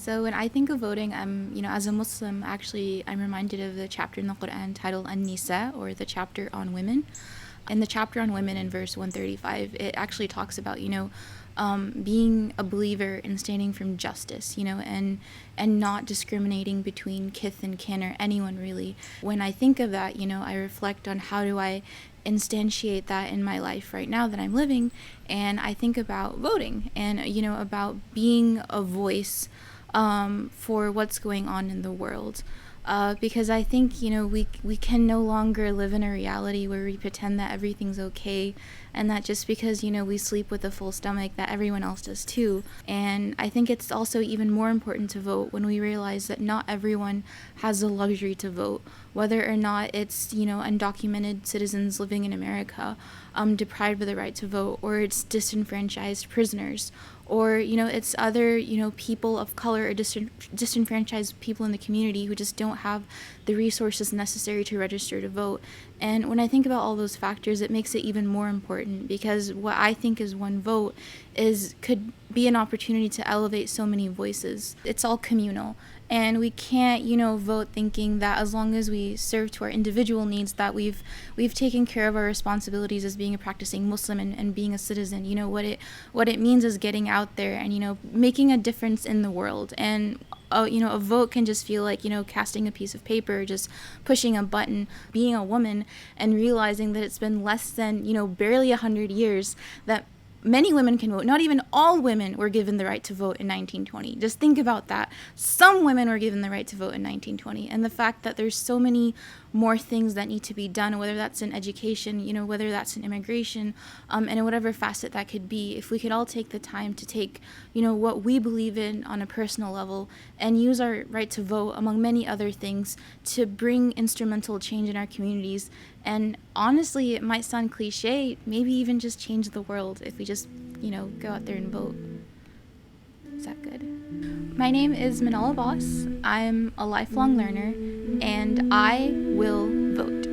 So when I think of voting, as a Muslim, actually, I'm reminded of the chapter in the Quran titled An-Nisa, or the chapter on women. In the chapter on women in verse 135, it actually talks about, being a believer and standing from justice, and not discriminating between kith and kin or anyone really. When I think of that, I reflect on how do I instantiate that in my life right now that I'm living, and I think about voting and, about being a voice for what's going on in the world. Because I think, we can no longer live in a reality where we pretend that everything's okay and that just because, we sleep with a full stomach that everyone else does too. And I think it's also even more important to vote when we realize that not everyone has the luxury to vote, whether or not it's, undocumented citizens living in America deprived of the right to vote, or it's disenfranchised prisoners, or it's other people of color or disenfranchised people in the community who just don't have the resources necessary to register to vote. And when I think about all those factors, it makes it even more important, because what I think is one vote could be an opportunity to elevate so many voices. It's all communal, and we can't vote thinking that as long as we serve to our individual needs that we've taken care of our responsibilities as being a practicing Muslim and being a citizen. What it means is getting out there and making a difference in the world. And a vote can just feel like casting a piece of paper, just pushing a button. Being a woman and realizing that it's been less than barely 100 years that many women can vote. Not even all women were given the right to vote in 1920. Just think about that. Some women were given the right to vote in 1920. And the fact that there's so many more things that need to be done, whether that's in education, whether that's in immigration, and in whatever facet that could be, if we could all take the time to take, what we believe in on a personal level and use our right to vote, among many other things, to bring instrumental change in our communities. And honestly, it might sound cliche, maybe even just change the world if we just, go out there and vote. Is that good? My name is Manal Abbas. I'm a lifelong learner, and I will vote.